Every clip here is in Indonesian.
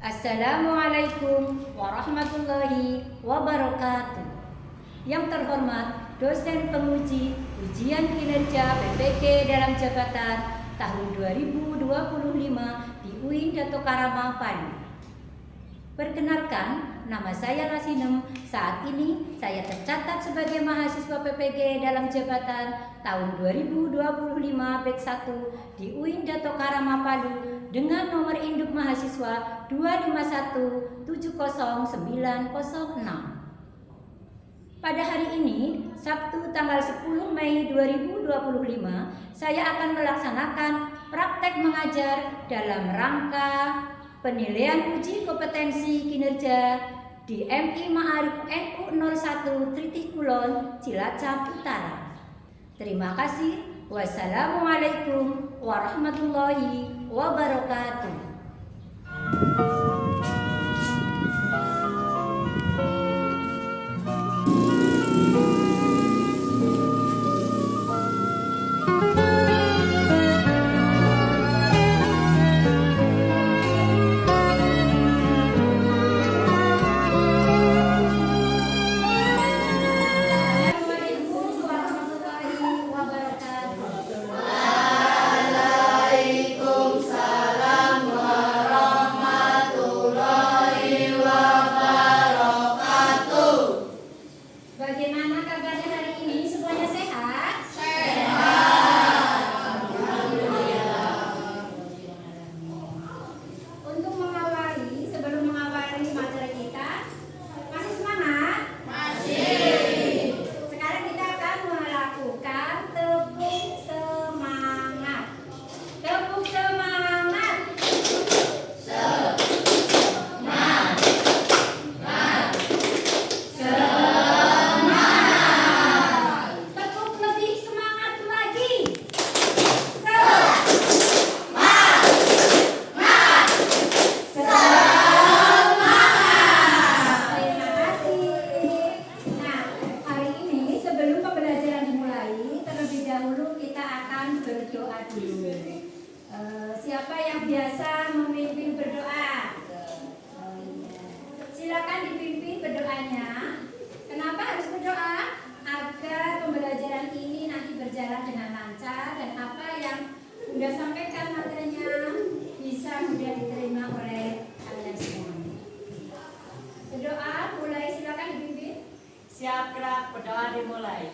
Assalamualaikum warahmatullahi wabarakatuh. Yang terhormat dosen penguji ujian kinerja PPG dalam jabatan tahun 2025 di UIN Dato Karama, Palu. Perkenalkan, nama saya Lasinem. Saat ini saya tercatat sebagai mahasiswa PPG dalam jabatan tahun 2025 batch 1 di UIN Dato Karama, Palu dengan nomor induk mahasiswa 251700906. Pada hari ini, Sabtu tanggal 10 Mei 2025, saya akan melaksanakan praktek mengajar dalam rangka penilaian uji kompetensi kinerja di MI Ma'arif NU 01 Tritih Kulon, Cilacap Utara. Terima kasih. Wassalamualaikum warahmatullahi wabarakatuh. Bagaimana kabarnya hari ini? Semuanya sehat? Sehat. Untuk mengawali, sebelum mengawali materi kita, masih semangat? Masih. Sekarang kita akan melakukan tepuk semangat. Tepuk semangat. Berdoa dulu. Siapa yang biasa memimpin berdoa? Silakan dipimpin berdoanya. Kenapa harus berdoa? Agar pembelajaran ini nanti berjalan dengan lancar dan apa yang Bunda sampaikan materinya bisa mudah diterima oleh kalian semua. Berdoa mulai, silakan dipimpin. Siap, gerak, berdoa dimulai.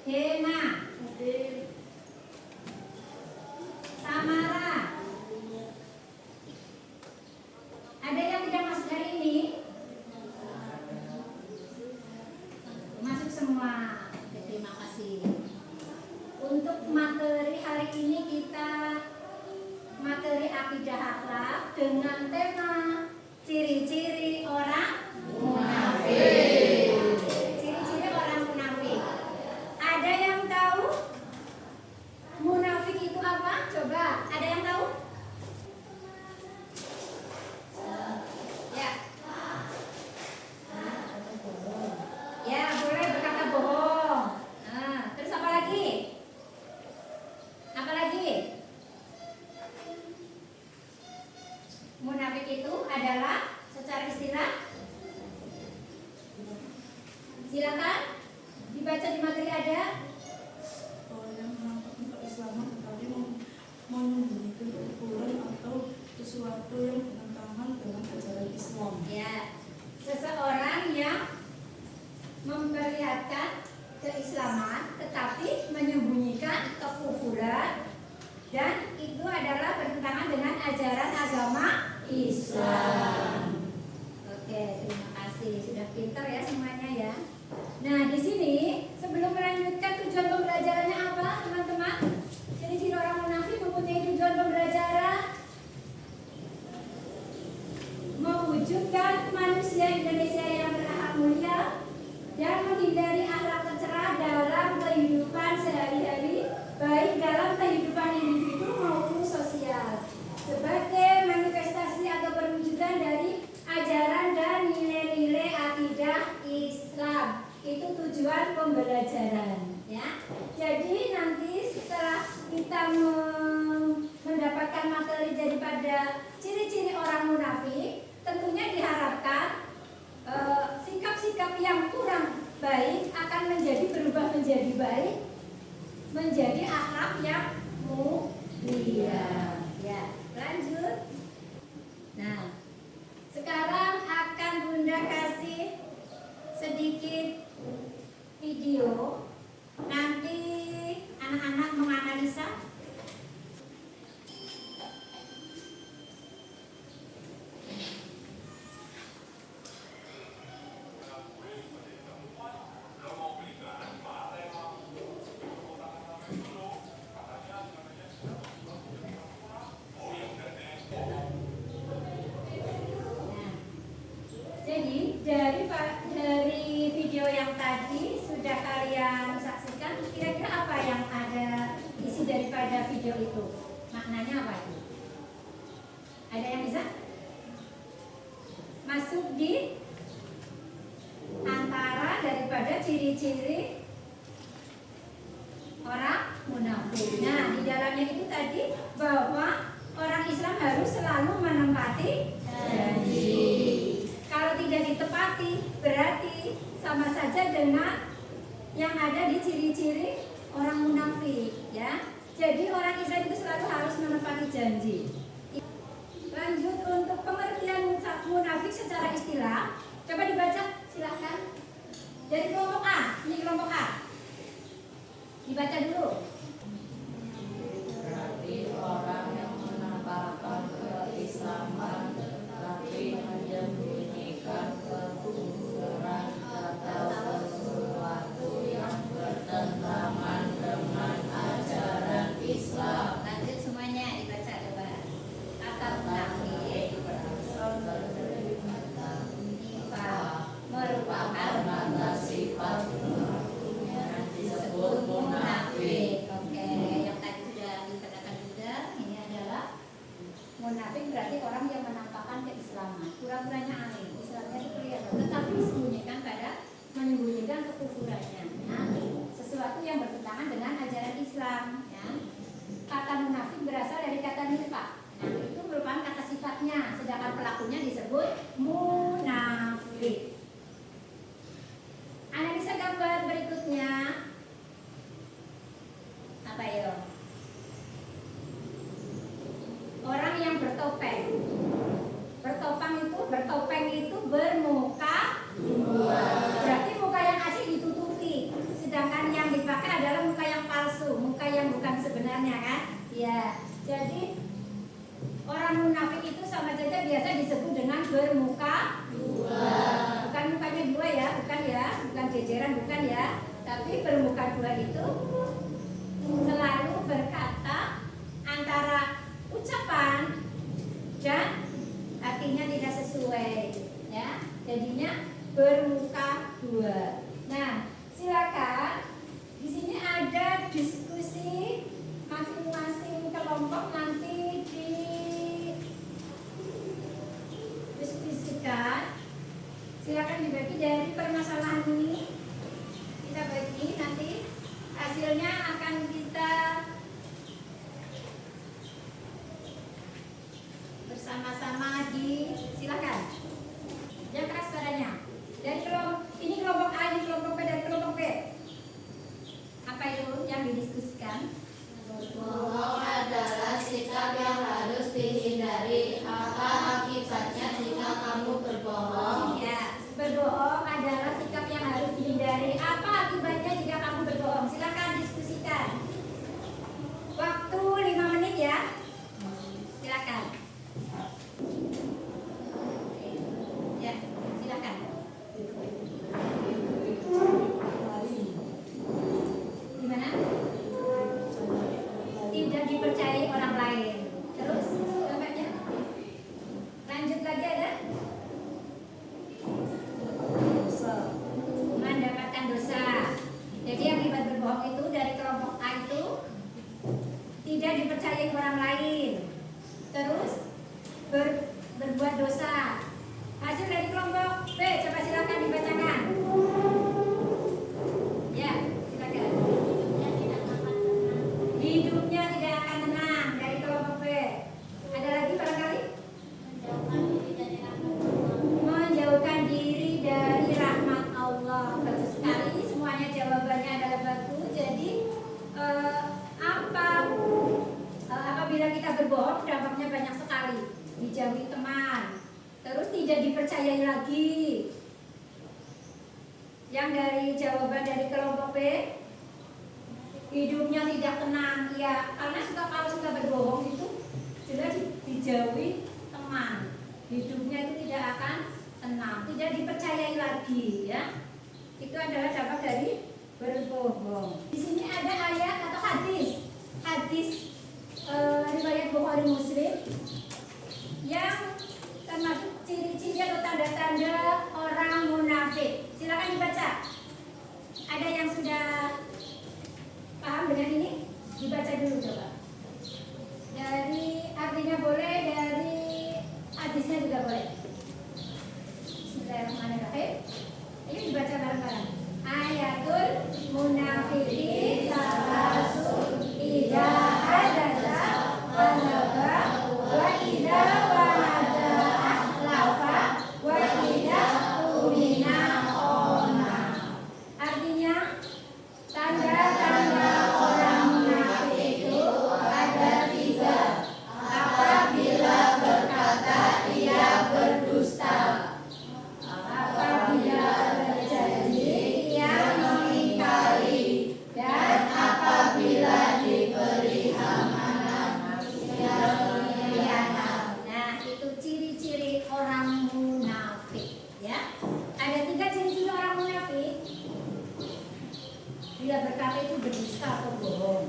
Hena, Samara. Ada yang tidak masuk hari ini? Masuk semua. Terima kasih. Untuk materi hari ini kita materi akidah akhlak dengan tema ciri-ciri orang munafik. Coba, ada yang tahu? Ya. Ya, boleh berkata bohong. Nah, terus apa lagi? Apa lagi? Munafik itu adalah secara istilah. Silakan dibaca di materi ada. Menyembunyikan kekufuran atau sesuatu yang bertentangan dengan ajaran Islam. Ya, seseorang yang memperlihatkan keislaman tetapi menyembunyikan kekufuran. Islam. Oke, terima kasih. Sudah pintar ya semuanya ya. Nah, di sini sebelum melanjutkan tujuan pembelajarannya apa, teman-teman? Ciri-ciri orang munafik mempunyai tujuan pembelajaran mewujudkan manusia Indonesia yang berakhlak mulia dan menghindari akhlak tercela dalam kehidupan sehari-hari, baik dalam kehidupan individu maupun sosial, sebagai manifestasi atau perwujudan dari ajaran dan nilai-nilai akidah Islam. Itu tujuan pembelajaran ya. Jadi nanti setelah kita mendapatkan materi daripada ciri-ciri orang munafik, tentunya diharapkan sikap-sikap yang kurang baik akan berubah menjadi baik, menjadi akhlak yang mulia. Ya, lanjut. Nah, sekarang akan Bunda kasih sedikit video. Nanti anak-anak menganalisa. Jadi dari video yang tadi sudah kalian saksikan, kira-kira apa yang ada isi daripada video itu? Maknanya apa itu? Ada yang bisa masuk di antara daripada ciri-ciri orang munafik? Nah, di dalamnya itu tadi bahwa orang Islam harus selalu menempati janji. Kalau tidak ditepati, berarti sama saja dengan yang ada di ciri-ciri orang munafik, ya. Jadi orang Islam itu selalu harus menepati janji. Lanjut untuk pengertian munafik secara istilah, coba dibaca, silakan. Dari kelompok A, ini kelompok A. Dibaca dulu. Berarti orang yang menampakkan keislaman tapi menyembunyikan kekufuran atau sesuatu yang bertentangan dengan ajaran Islam. Lanjut semuanya dibaca coba. Kata munafik Berasal dari kata nifaq merupakan kata sifat yang disebut munafik. Oke, yang tadi sudah dikatakan juga, ini adalah munafik berarti orang yang menampakkan keislaman. Pura-puranya aneh, Islamnya itu kelihatan, tetapi menyembunyikan kekufurannya. Nah, sesuatu yang bertentangan dengan ajaran Islam. Ya. Kata munafik berasal dari kata nifaq. Nah, itu merupakan kata sifatnya, sedangkan pelakunya disebut munafik. Analisa gambar berikutnya. Apa itu? Orang yang bertopeng. Bertopeng itu bermuka dua. Berarti muka yang asli ditutupi, sedangkan yang dipakai adalah muka yang palsu, muka yang bukan sebenarnya, kan? Ya. Jadi orang munafik itu sama saja biasa disebut dengan bermuka dua. Bukan mukanya dua ya, bukan jejeran, bukan ya. Tapi bermuka dua itu selalu berkata antara ucapan dan artinya tidak sesuai, ya. Jadinya bermuka dua. Nah, silakan. Di sini ada diskusi masing-masing kelompok, nanti didiskusikan. Silakan dibagi dari permasalahan ini. Kita bagi, nanti hasilnya akan kita bersama-sama silakan. Yang keras suaranya. Dari ini kelompok A, ini kelompok B, dari kelompok B. Apa itu yang didiskusikan? Bohong adalah sikap yang harus dihindari. Apa akibatnya jika kamu berbohong? Ya, berbohong adalah sikap yang harus dihindari. Apa akibatnya jika kamu berbohong? Silakan diskusikan. Waktu 5 menit ya. Silakan. mempercayai orang lain. Terus berbuat dosa. Hasil dari kelompok B, coba silakan dibacakan. Ya, silakan. Hidupnya tidak akan tenang dari kelompok B. Ada lagi barangkali? Menjauhkan diri dari rahmat Allah. Bagus sekali, semuanya jawabannya adalah bagus. Jadi apabila kita berbohong dampaknya banyak sekali. Dijauhi teman, terus tidak dipercayai lagi. Yang dari jawaban dari kelompok B, hidupnya tidak tenang. Ya, karena kalau suka berbohong itu jelas dijauhi teman. Hidupnya itu tidak akan tenang, tidak dipercayai lagi, ya. Itu adalah dampak dari berbohong. Di sini ada ayat atau hadis riwayat Bukhari Muslim yang termasuk ciri-ciri atau tanda-tanda orang munafik. Silakan dibaca. Ada yang sudah paham dengan ini? Dibaca dulu coba. Dari artinya boleh, dari hadisnya juga boleh. Bismillahirrahmanirrahim. Ayo dibaca bareng-bareng. Ayatul munafiqin salasun idza hadatsa kadza wa idza wa'ada akhlafa wa idza umina khana. Artinya tanda-tanda orang munafik itu ada 3. Apabila berkata ia berdusta, apabila berjanji ia mengingkari, dan apabila diberi amanah ia berkhianat. Nah, itu ciri-ciri orang munafik, ya. Ada 3 ciri-ciri orang munafik. Bila berkata itu berdusta atau bohong.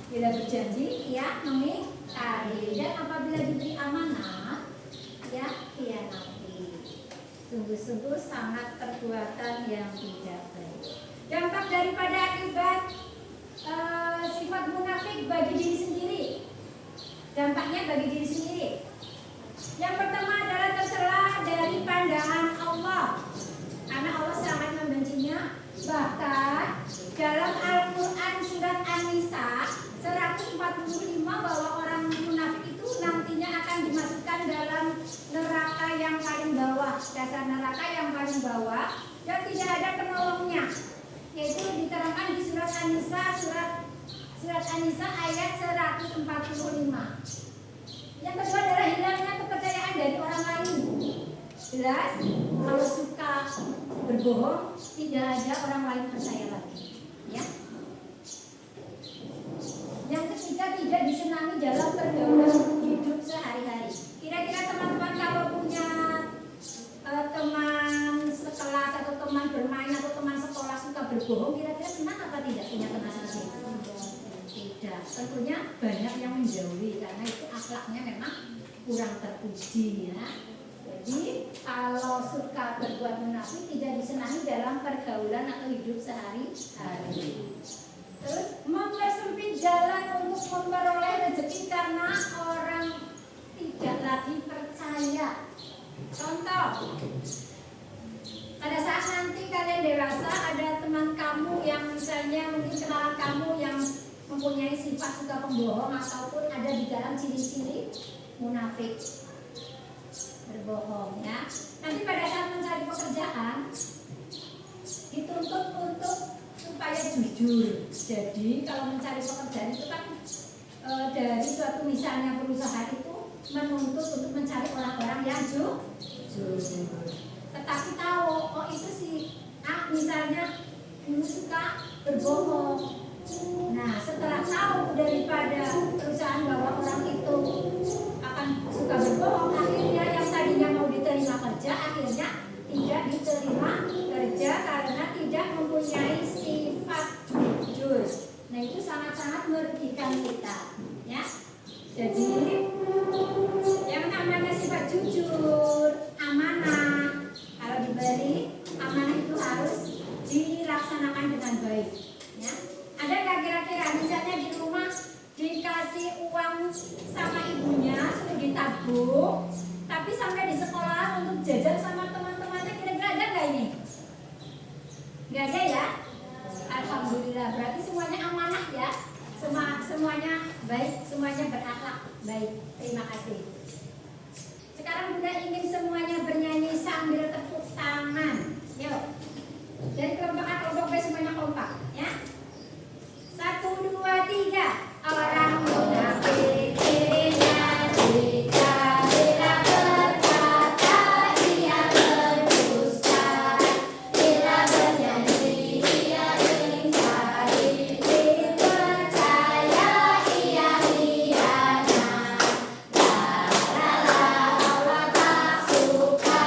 Bila berjanji ia mengingkari, dan apabila diberi amanah ia khianati. Sungguh-sungguh sangat perbuatan yang tidak baik. Dampak daripada akibat sifat munafik bagi diri sendiri. Dampaknya bagi diri sendiri. Yang pertama adalah tercela dari pandangan Allah, karena Allah sangat membencinya. Bahkan dalam Al-Quran surat An-Nisa 145 bahwa orang munafik itu nantinya akan dimasukkan dalam neraka yang paling bawah, dasar neraka yang paling bawah, dan tidak ada penolongnya. Yaitu diterangkan di surat An-Nisa ayat 145. Yang kedua adalah hilangnya kepercayaan dari orang lain. Jelas kalau suka berbohong tidak ada orang lain percaya lagi, ya. Yang ketiga, tidak disenangi dalam pergaulan hidup sehari-hari. Kira-kira teman-teman kalau punya teman sekelas atau teman bermain atau teman sekolah suka berbohong, kira-kira senang apa tidak punya teman seperti itu? Tidak. Tentunya banyak yang menjauhi karena itu akhlaknya memang kurang terpuji, ya. Jadi kalau suka berbuat munafik tidak disenangi dalam pergaulan atau hidup sehari-hari. Terus mempersempit jalan untuk memperoleh rezeki karena orang tidak lagi percaya. Contoh, pada saat nanti kalian dewasa ada teman kamu yang misalnya mungkin kenalan kamu yang mempunyai sifat suka pembohong ataupun ada di dalam ciri-ciri munafik, berbohong, ya. Nanti pada saat mencari pekerjaan dituntut untuk supaya jujur. Jadi kalau mencari pekerjaan itu kan dari suatu misalnya perusahaan itu menuntut untuk mencari orang-orang yang jujur. Tetapi tahu, oh itu si A misalnya dulu suka berbohong. Nah, setelah tahu daripada perusahaan bahwa orang itu akan suka berbohong, akhirnya yang tadinya mau diterima kerja akhirnya tidak diterima kerja karena tidak mempunyai sifat jujur. Nah, itu sangat-sangat merugikan kita, ya. Jadi yang namanya sifat jujur, amanah, kalau diberi amanah itu harus dilaksanakan dengan baik, ya. Ada nggak kira-kira misalnya di rumah dikasih uang nabung, tapi sampai di sekolah untuk jajan sama teman-temannya, kira-kira ada nggak ini? Nggak ada ya? Alhamdulillah, berarti semuanya amanah ya. Semuanya baik, semuanya berakhlak baik. Terima kasih. Sekarang Bunda ingin semuanya bernyanyi sambil tepuk tangan. Yuk. Dari kelompok A, kelompok B semuanya kompak ya. 1, 2, 3. Orang munafik cirinya jika bila berkata ia berdusta, bila berjanji ia ingkari, dipercaya ia hianat. Allah tak suka,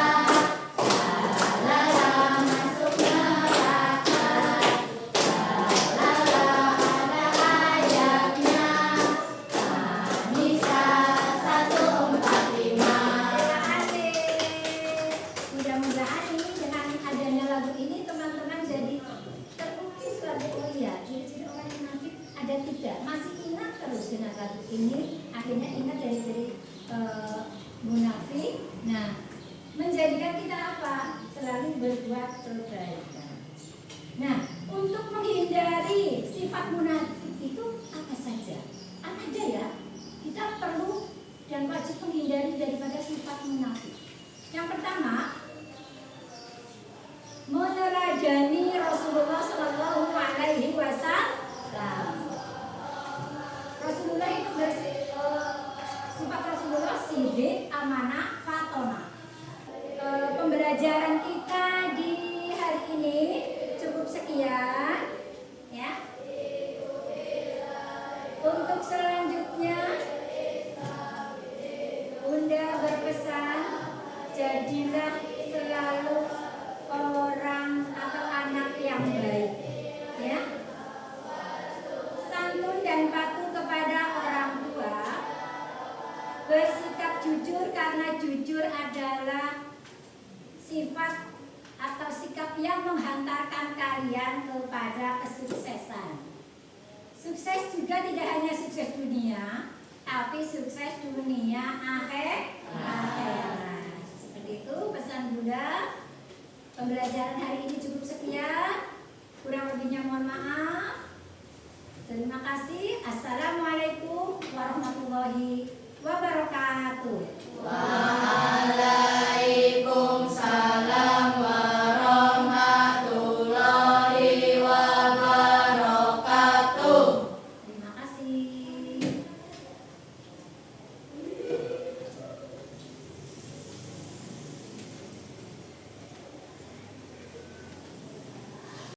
masuk neraka. Ada ayatnya, An-Nisa 145. Terima kasih. Mudah-mudahan ini dengan adanya lagu ini teman-teman jadi terukis lagi. Oh iya, ciri-ciri orang munafik ada 3. Masih ingat terus dengan lagu ini, akhirnya ingat dari munafik. Nah, menjadikan kita apa? Selalu berbuat kebaikan. Nah, untuk menghindari sifat munafik itu apa saja? Apa aja ya? Kita perlu dan wajib menghindari daripada sifat munafik. Yang pertama, menerajani Rasulullah Shallallahu Alaihi Wasallam. Rasulullah itu sifat Rasulullah sidik, amanah, fatona. Pembelajaran kita di hari ini cukup sekian ya. Untuk selanjutnya Bunda berpesan, jadilah selalu orang atau anak yang baik ya. Santun dan patuh kepada orang tua, bersikap jujur karena jujur adalah sifat atau sikap yang menghantarkan kalian kepada kesuksesan. Sukses juga tidak hanya sukses dunia, tapi sukses dunia akhirat. Seperti itu pesan Bunda. Pembelajaran hari ini cukup sekian. Kurang lebihnya mohon maaf. Terima kasih. Assalamualaikum warahmatullahi wabarakatuh.